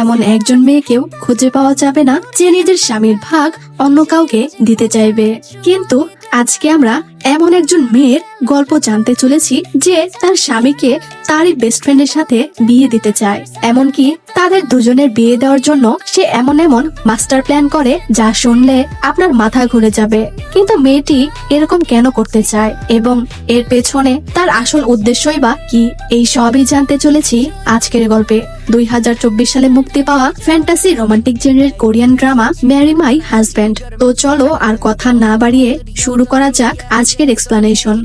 এমন একজন মেয়েকেও খুঁজে পাওয়া যাবে না যে নিজের স্বামীর ভাগ অন্য কাউকে দিতে চাইবে। কিন্তু আজকে আমরা এমন একজন মেয়ের গল্প জানতে চলেছি যে তার স্বামীকে তারই বেস্ট ফ্রেন্ডের সাথে বিয়ে দিতে চায়। এমনকি তাদের দুজনের বিয়ে দেওয়ার জন্য সে এমন মাস্টার প্ল্যান করে যা শুনলে আপনার মাথা ঘুরে যাবে। কিন্তু মেয়েটি এরকম কেন করতে চায় এবং এর পেছনে তার আসল উদ্দেশ্যই বা কি, এই সবই জানতে চলেছি আজকের গল্পে। 2024 সালে মুক্তি পাওয়া ফ্যান্টাসি রোমান্টিক জেনারের Korean drama marry my husband. তো চলো আর কথা না বাড়িয়ে শুরু করা যাক আজকের এক্সপ্লানেশন।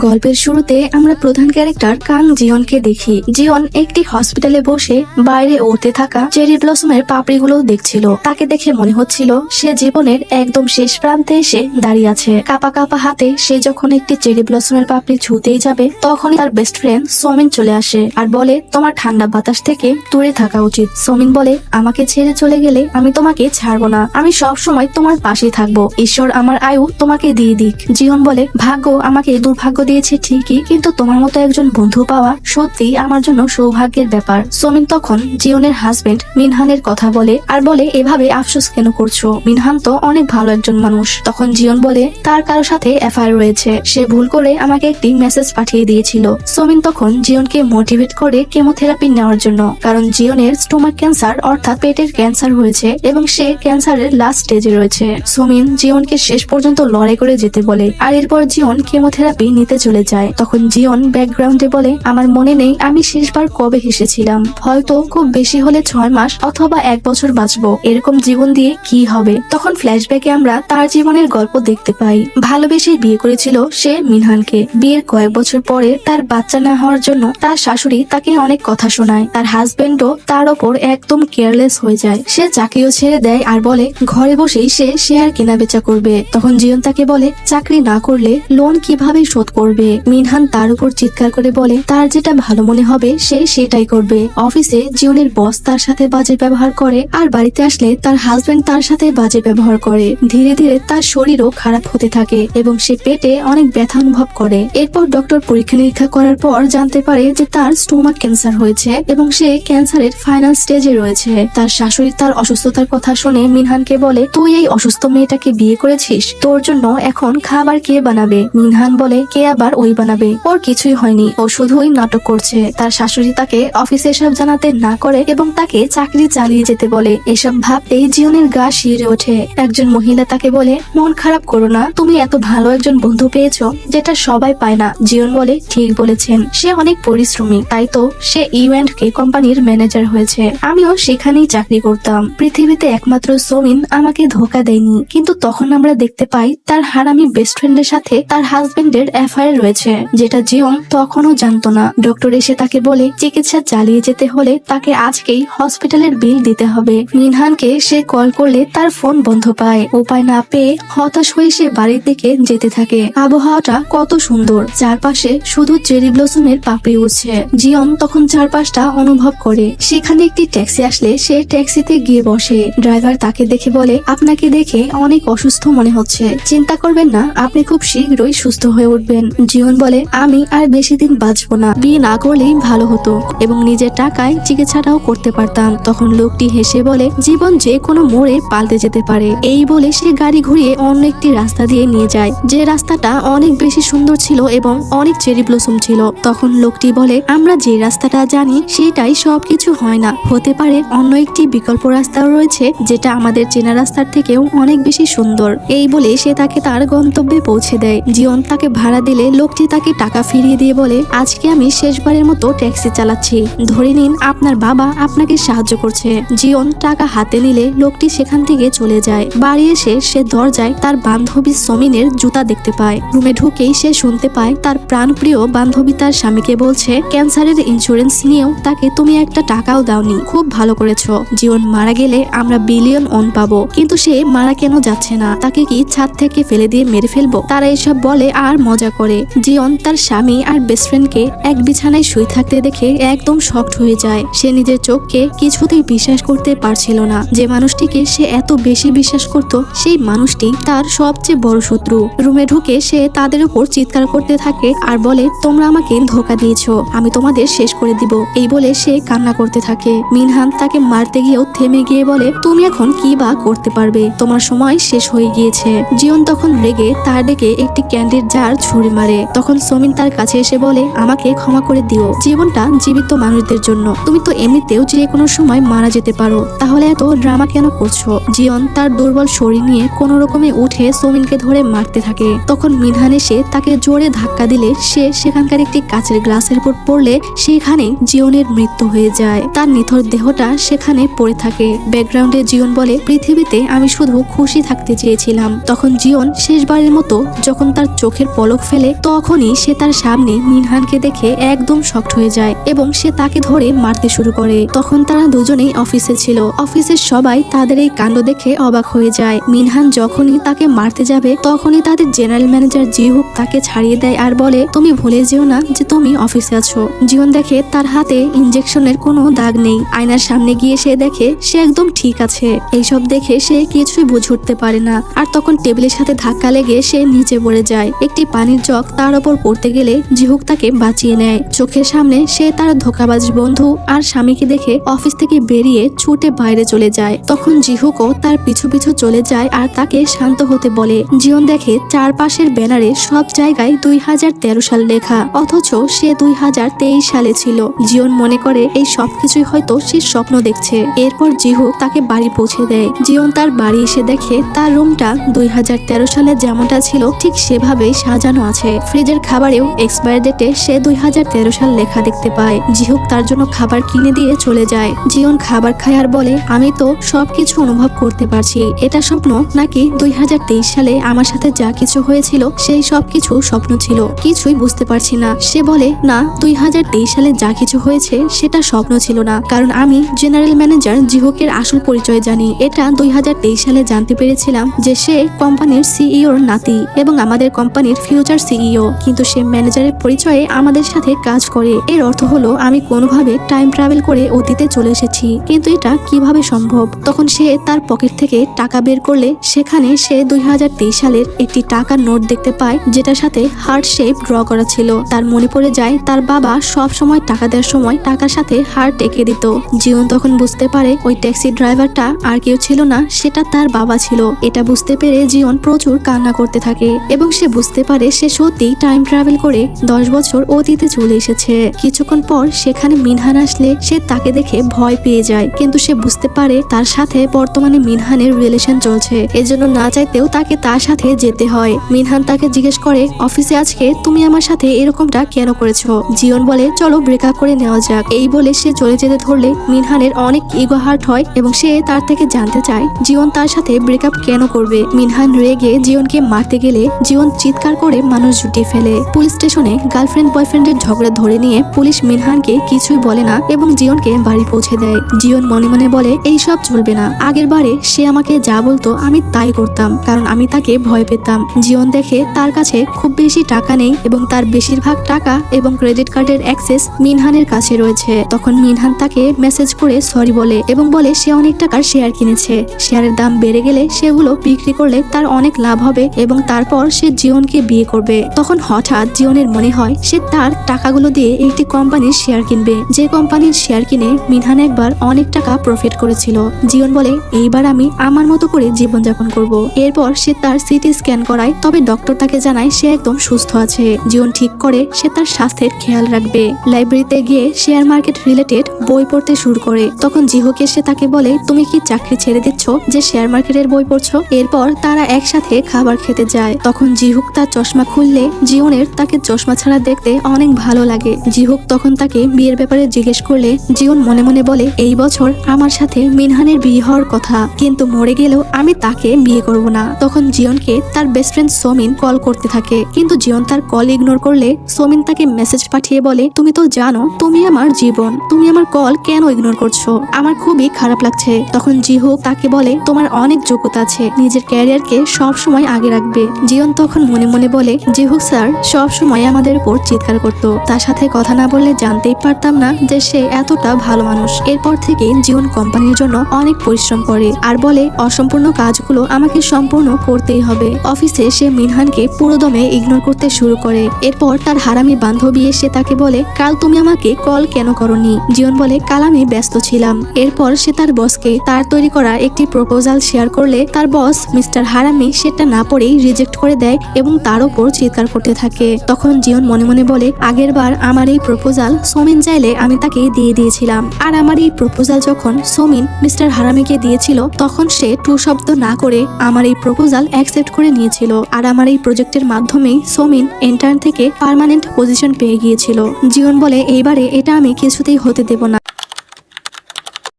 গল্পের শুরুতে আমরা প্রধান ক্যারেক্টার কাং জিয়নকে দেখি। জিয়ন একটি হসপিটালে বসে বাইরে উড়তে থাকা চেরি ব্লসমের পাপড়িগুলো দেখছিল। তাকে দেখে মনে হচ্ছিল সে জীবনের একদম শেষ প্রান্তে এসে দাঁড়িয়ে আছে। কাপা কাপা হাতে সে যখন একটি চেরি ব্লসমের পাপড়ি ছুঁতেই যাবে তখনই তার বেস্ট ফ্রেন্ড সোমিন চলে আসে আর বলে, তোমার ঠান্ডা বাতাস থেকে দূরে থাকা উচিত। সোমিন বলে, আমাকে ছেড়ে চলে গেলে আমি তোমাকে ছাড়বো না, আমি সব সময় তোমার পাশে থাকবো, ঈশ্বর আমার আয়ু তোমাকে দিয়ে দিক। জিয়ন বলে, ভাগ্য আমাকে দুর্ভাগ্য দিয়েছে ঠিকই, কিন্তু তোমার মতো একজন বন্ধু পাওয়া সত্যি আমার জন্য সৌভাগ্যের ব্যাপার। সোমিন তখন জিয়নের হাজবেন্ড মিনহানের কথা বলে আর বলে, এভাবে আফসোস কেন করছো, মিনহান তো অনেক ভালো একজন মানুষ। তখন জিয়ন বলে, তার কারো সাথে অ্যাফেয়ার রয়েছে, সে ভুল করে আমাকে একটি মেসেজ পাঠিয়ে দিয়েছিল। সোমিন তখন জিয়নকে মোটিভেট করে কেমোথেরাপি নেওয়ার জন্য, কারণ জিয়নের স্টোমাক ক্যান্সার অর্থাৎ পেটের ক্যান্সার হয়েছে এবং সে ক্যান্সারের লাস্ট স্টেজে রয়েছে। সোমিন জিয়নকে শেষ পর্যন্ত লড়াই করে যেতে বলে আর এরপর জিয়ন কেমোথেরাপি নিতে চলে যায়। তখন জিয়ন ব্যাকগ্রাউন্ডে বলে, আমার মনে নেই আমি শেষবার কবে হেসেছিলাম, হয়তো খুব বেশি হলে 6 মাস অথবা 1 বছর বাঁচবো, এরকম জীবন দিয়ে কি হবে। তখন ফ্ল্যাশব্যাকে আমরা তার জীবনের গল্প দেখতে পাই। ভালোবেসে বিয়ে করেছিল সে মিনহানকে। বিয়ের কয়েক বছর পরে তার বাচ্চা না হওয়ার জন্য তার শাশুড়ি তাকে অনেক কথা শোনায়। তার হাজবেন্ডও তার ওপর একদম কেয়ারলেস হয়ে যায়। সে চাকরিও ছেড়ে দেয় আর বলে ঘরে বসেই সে শেয়ার কেনা বেচা করবে। তখন জিয়ন তাকে বলে, চাকরি না করলে লোন কিভাবে শোধ করবে। মিনহান তার উপর চিৎকার করে বলে, তার যেটা ভালো মনে হবে সে সেটাই করবে। অফিসে জিয়নের বস তার সাথে বাজে ব্যবহার করে আর বাড়িতে আসলে তার হাজবেন্ড তার সাথে বাজে ব্যবহার করে। ধীরে ধীরে তার শরীরও খারাপ হতে থাকে এবং সে পেটে অনেক ব্যথা অনুভব করে। এরপর ডক্টর পরীক্ষা নিরীক্ষা করার পর জানতে পারে যে তার স্টোমাক ক্যান্সার হয়েছে এবং সে ক্যান্সারের ফাইনাল স্টেজে রয়েছে। তার শাশুড়ি তার অসুস্থতার কথা শুনে মিনহানকে বলে, তুই এই অসুস্থ মেয়েটাকে বিয়ে করেছিস, তোর জন্য এখন খাবার কে বানাবে। মিনহান বলে, কে আবার ওই বানাবে, ওর কিছুই হয়নি, ও শুধুই নাটক করছে। তার শাশুড়ি তাকে অফিসে এসব জানাতে না করে এবং তাকে চাকরি চালিয়ে যেতে বলে। এসব ভাবতেই জিয়নের গা শিউরে ওঠে। একজন মহিলা তাকে বলে, মন খারাপ করো না, তুমি এত ভালো একজন বন্ধু পেয়েছো যেটা সবাই পায় না। জিয়ন বলে, ঠিক বলেছেন, সে অনেক পরিশ্রমী, তাই তো সে ইউ&কে কোম্পানির ম্যানেজার হয়েছে, আমিও সেখানেই চাকরি করতাম। পৃথিবীতে একমাত্র সোমিন আমাকে ধোকা দেয়নি। কিন্তু তখন আমরা দেখতে পাই তার হারামি বেস্ট ফ্রেন্ডের সাথে তার হাজবেন্ডের অ্যাফেয়ার রয়েছে, যেটা জিয়ন তখনও জানতো না। ডক্টর এসে তাকে বলে, চিকিৎসা চালিয়ে যেতে হলে তাকে আজকেই হসপিটালের বিল দিতে হবে। মিনহানকে সে কল করলে তার ফোন বন্ধ পায়। উপায় না পেয়ে হতাশ হয়ে সে বাড়ির দিকে যেতে থাকে। আবহাওয়াটা কত সুন্দর, চারপাশে শুধু চেরি ব্লসমের পাপড়ি উঠছে। জিয়ন তখন চারপাশটা অনুভব করে। সেখানে একটি ট্যাক্সি আসলে সে ট্যাক্সিতে গিয়ে বসে। ড্রাইভার তাকে দেখে বলে, আপনাকে দেখে অনেক অসুস্থ মনে হচ্ছে, চিন্তা করবেন না, আপনি খুব শীঘ্রই সুস্থ হয়ে উঠবেন। জিয়ন বলে, আমি আর বেশি দিন বাঁচবো না, বিয়ে না করলেই ভালো হতো এবং নিজের টাকায় চিকিৎসাটাও করতে পারতাম। তখন লোকটি হেসে বলে, জীবন যে কোনো মোড়ে পাল্টে যেতে পারে। এই বলে সে গাড়ি ঘুরিয়ে অন্য একটি রাস্তা দিয়ে নিয়ে যায়, যে রাস্তাটা অনেক বেশি সুন্দর ছিল এবং অনেক চেরি ব্লসম ছিল। তখন লোকটি বলে, আমরা যে রাস্তাটা জানি সেটাই সবকিছু হয় না, হতে পারে অন্য একটি বিকল্প রাস্তাও রয়েছে যেটা আমাদের চেনা রাস্তার থেকেও অনেক বেশি সুন্দর। এই বলে সে তাকে তার গন্তব্যে পৌঁছে দেয়। জিয়ন তাকে ভাড়া দিলে লোকটি তাকে টাকা ফিরিয়ে দিয়ে বলে, আজকে আমি শেষবারের মতো ট্যাক্সি চালাচ্ছি, ধরে নিন আপনার বাবা আপনাকে সাহায্য করছে। জিয়ন টাকা হাতে নিলে লোকটি সেখান থেকে চলে যায়। বাড়ি এসে সে দরজায় তার বান্ধবী সোমিনের জুতা দেখতে পায়। রুমে ঢুকেই সে শুনতে পায় তার প্রাণপ্রিয় বান্ধবী তার স্বামীকে বলছে, ক্যান্সারের ইন্স্যুরেন্স নিয়েও তাকে তুমি একটা টাকাও দাওনি, খুব ভালো করেছো। জিয়ন মারা গেলে আমরা বিলিয়ন পাবো, কিন্তু সে মারা কেন যাচ্ছে না, তাকে কি ছাদ থেকে ফেলে ঢালে দিয়ে মেরে ফেলবো। তারা এসব বলে আর মজা করে। জিয়ন তার স্বামী আর বেস্ট ফ্রেন্ডকে এক বিছানায় শুয়ে থাকতে দেখে একদম শকড হয়ে যায়। সে নিজের চোখকে কিছুতেই বিশ্বাস করতে পারছিল না যে মানুষটিকে সে এত বেশি বিশ্বাস করত সেই মানুষটি তার সবচেয়ে বড় শত্রু। রুমে ঢুকে সে তাদের উপর চিৎকার করতে থাকে আর বলে, তোমরা আমাকে ধোঁকা দিয়েছো, আমি তোমাদের শেষ করে দিব। এই বলে সে কান্না করতে থাকে। মিনহান তাকে মারতে গিয়েও থেমে গিয়ে বলে, তুমি এখন কি বা করতে পারবে, তোমার সময় শেষ হয়ে গিয়েছে। জিয়ন তখন রেগে তার দিকে একটি ক্যান্ডির জার ছুঁড়ে মারে। তখন সোমিন তার কাছে এসে বলে, আমাকে ক্ষমা করে দিও, জীবনটা জীবিত মানুষদের জন্য, তুমি তো এমনিতেও যে কোনো সময় মারা যেতে পারো, তাহলে এত ড্রামা কেন করছো। জিয়ন তার দুর্বল শরীর নিয়ে কোনো রকমে উঠে সোমিনকে ধরে মারতে থাকে। তখন মিনহান এসে তাকে জোরে ধাক্কা দিলে সে সেখানকার একটি কাচের গ্লাসের উপর পড়লে সেখানে জিয়নের মৃত্যু হয়ে যায়। তার নিথর দেহটা সেখানে পড়ে থাকে। ব্যাকগ্রাউন্ডে জিয়ন বলে, পৃথিবীতে আমি শুধু খুশি থাকতে চেয়েছিলাম। তখন জিয়ন শেষবারের মতো যখন তার চোখের পলক ফেলে তখনই সে তার সামনে মিনহানকে দেখে একদম শকড হয়ে যায় এবং সে তাকে ধরে মারতে শুরু করে। তখন তারা দুজনেই অফিসে ছিল। অফিসের সবাই তাদের এই কাণ্ড দেখে অবাক হয়ে যায়। মিনহান যখনই তাকে মারতে যাবে তখনই তাদের জেনারেল ম্যানেজার জিহুক তাকে ছাড়িয়ে দেয় আর বলে, তুমি ভুলে যেও না যে তুমি অফিসে আছো। জিয়ন দেখে তার হাতে ইনজেকশনের কোনো দাগ নেই। আয়নার সামনে গিয়ে সে দেখে সে একদম ঠিক আছে। এইসব দেখে সে কিছুই বুঝে উঠতে পারে না। আর তখন টেবিলের সাথে ধাক্কা লেগে সে নিচে পড়ে যায়। একটি পানির জগ তার ওপর পড়তে গেলে জিহুক তাকে বাঁচিয়ে নেয়। চোখের সামনে সে তার ধোঁকাবাজ বন্ধু আর স্বামীকে দেখে অফিস থেকে বেরিয়ে ছুটে বাইরে চলে যায়। তখন জিহুকও তার পিছু পিছু চলে যায় আর তাকে শান্ত হতে বলে। জিয়ন দেখে চারপাশের ব্যানারে সব জায়গায় 2013 সাল লেখা, অথচ সে 2023 সালে ছিল। জিয়ন মনে করে এই সবকিছুই হয়তো সে স্বপ্ন দেখছে। এরপর জিহুক তাকে বাড়ি পৌঁছে দেয়। জিয়ন তার বাড়ি এসে দেখে তার রুমটা 2013 সালে যেমনটা ছিল ঠিক সেভাবেই সাজানো আছে। ফ্রিজের খাবারেও এক্সপায়ার ডেটে সে 2013 সাল লেখা দেখতে পায়। জিহুক তার জন্য খাবার কিনে দিয়ে চলে যায়। জিয়ন খাবার খায় আর বলে, আমি তো সবকিছু অনুভব করতে পারছি, এটা স্বপ্ন নাকি 2023 সালে আমার সাথে যা কিছু হয়েছিল সেই সবকিছু স্বপ্ন ছিল, কিছুই বুঝতে পারছি না। সে বলে, না, 2023 সালে যা কিছু হয়েছে সেটা স্বপ্ন ছিল না, কারণ আমি জেনারেল ম্যানেজার জিহুকের আসল পরিচয় জানি। এটা 2023 সালে জানতে পেরেছিলাম যে সে কোম্পানির সিইওর নাতি এবং আমাদের কোম্পানির ফিউচার সিইও, কিন্তু সে ম্যানেজারের পরিচয়ে আমাদের সাথে কাজ করে। এর অর্থ হলো আমি কোনোভাবে টাইম ট্রাভেল করে অতীতে চলে এসেছি, কিন্তু এটা কিভাবে সম্ভব। তখন সে তার পকেট থেকে টাকা বের করলে সেখানে সে 2023 সালের একটি টাকার নোট দেখতে পায় যেটার সাথে হার্ট শেপ ড্র করা ছিল। তার মনে পড়ে যায় তার বাবা সব সময় টাকা দেওয়ার সময় টাকার সাথে হার্ট এঁকে দিত। জিয়ন তখন বুঝতে পারে ওই ট্যাক্সি ড্রাইভারটা আর কেউ ছিল না, সেটা তার বাবা ছিল। এটা বুঝতে পেরে জিয়ন প্রচুর কান্না করতে থাকে এবং সে বুঝতে পারে সে সত্যি টাইম ট্রাভেল করে 10 বছর অতীতে চলে এসেছে। কিছুক্ষণ পর সেখানে মিনহান আসলে সে তাকে দেখে ভয় পেয়ে যায়, কিন্তু সে বুঝতে পারে তার সাথে বর্তমানে মিনহানের রিলেশন চলছে, এজন্য না চাইতেও তাকে তার সাথে যেতে হয়। মিনহান তাকে জিজ্ঞেস করে, অফিসে আজকে তুমি আমার সাথে এরকমটা কেন করেছো? জিয়ন বলে, চলো ব্রেকআপ করে নেওয়া যাক। এই বলে সে চলে যেতে ধরলে মিনহানের অনেক ইগো হার্ট হয় এবং সে তার থেকে জানতে চায় জিয়ন তার সাথে ব্রেকআপ কেন করবে। মিনহান রেগে জিয়নকে মারতে গেলে জিয়ন চিৎকার করে মানুষ জুটিয়ে ফেলে। পুলিশ স্টেশনে গার্লফ্রেন্ড বয়ফ্রেন্ডের ঝগড়া ধরে নিয়ে পুলিশ মিনহানকে কিছুই বলে না এবং জিয়নকে বাড়ি পৌঁছে দেয়। জিয়ন মনে মনে বলে, এই সব চলবে না, আগের বারে সে আমাকে যা বলতো আমি তাই করতাম, কারণ আমি তাকে ভয় পেতাম। জিয়ন দেখে তার কাছে খুব বেশি টাকা নেই এবং তার বেশিরভাগ টাকা এবং ক্রেডিট কার্ডের অ্যাক্সেস মিনহানের কাছে রয়েছে। তখন মিনহান তাকে মেসেজ করে সরি বলে এবং বলে সে অনেক টাকার শেয়ার কিনেছে, শেয়ারের দাম বেড়ে গেলে সেগুলো বিক্রি করলে তার অনেক লাভ হবে এবং তারপর সে জিয়নকে বিয়ে করবে। তখন হঠাৎ জিয়নের মনে হয় সে তার টাকাগুলো দিয়ে একটি কোম্পানির শেয়ার কিনবে, যে কোম্পানির শেয়ার কিনে মিনহান একবার অনেক টাকা প্রফিট করেছিল। জিয়ন বলে, এইবার আমি আমার মতো করে জীবনযাপন করব। এরপর সে তার সিটি স্ক্যান করায়, তবে ডক্টর তাকে জানায় সে একদম সুস্থ আছে। জিয়ন ঠিক করে সে তার স্বাস্থ্যের খেয়াল রাখবে। লাইব্রেরিতে গিয়ে শেয়ার মার্কেট রিলেটেড বই পড়তে শুরু করে। তখন জিহুক এসে তাকে বলে, তুমি কি চাকরি ছেড়ে দিচ্ছ যে শেয়ার মার্কেটের বই পড়ছো? এরপর তারা একসাথে খাবার খেতে যায়। তখন জিহুক তার চশমা খুললে জিয়নের তাকে চশমা ছাড়া দেখতে অনেক ভালো লাগে। জিহুক তখন তাকে বিয়ের ব্যাপারে জিজ্ঞেস করলে জিয়ন মনে মনে বলে, এই বছর আমার সাথে মিনহানের বিয়ে হওয়ার কথা, কিন্তু মরে গেলেও আমি তাকে বিয়ে করব না। তখন জিয়নকে তার বেস্ট ফ্রেন্ড সোমিন কল করতে থাকে, কিন্তু জিয়ন তার কল ইগনোর করলে সোমিন তাকে মেসেজ পাঠিয়ে বলে, তুমি তো জানো তুমি আমার জীবন, তুমি আমার কল কেন ইগনোর করছো? আমার খুবই খারাপ লাগছে। তখন জিহুক তাকে বলে, তোমার অনেক যোগ্যতা আছে, নিজের ক্যারিয়ারকে সব সময় আগে রাখবে। জিয়ন তখন মনে মনে বলে, জিহুক স্যার সব সময় আমাদের উপর চিৎকার করতো, তার সাথে কথা না বললে জানতেই পারতাম না যে সে এতটা ভালো মানুষ। এরপর থেকে জিয়ন কোম্পানির জন্য অনেক পরিশ্রম করে আর বলে অসম্পূর্ণ কাজগুলো আমাকে সম্পূর্ণ করতেই হবে। অফিসে সে মিনহানকে পুরোদমে ইগনোর করতে শুরু করে। এরপর তার হারামি বান্ধবী এসে তাকে বলে, কাল তুমি আমাকে কল কেন করনি? জিয়ন বলে, কাল আমি ব্যস্ত ছিলাম। এরপর সে তার বসকে তার তৈরি করা একটি প্রপোজাল শেয়ার করলে তার বস মিস্টার হারামি সেটা না পড়েই রিজেক্ট করে দেয় এবং তার উপর চিৎকার করতে থাকে। তখন জিয়ন মনে মনে বলে, আগের বার আমার এই প্রপোজাল সোমিন চাইলে আমি তাকে দিয়ে দিয়েছিলাম, আর আমার এই প্রপোজাল যখন সোমিন মিস্টার হারামিকে দিয়েছিল তখন সে টু শব্দ না করে আমার এই প্রপোজাল অ্যাকসেপ্ট করে নিয়েছিল, আর আমার এই প্রজেক্টের মাধ্যমেই সোমিন ইন্টার্ন থেকে পার্মানেন্ট পজিশন পেয়ে গিয়েছিল। জিয়ন বলে, এইবারে এটা আমি কিছুতেই হতে দেব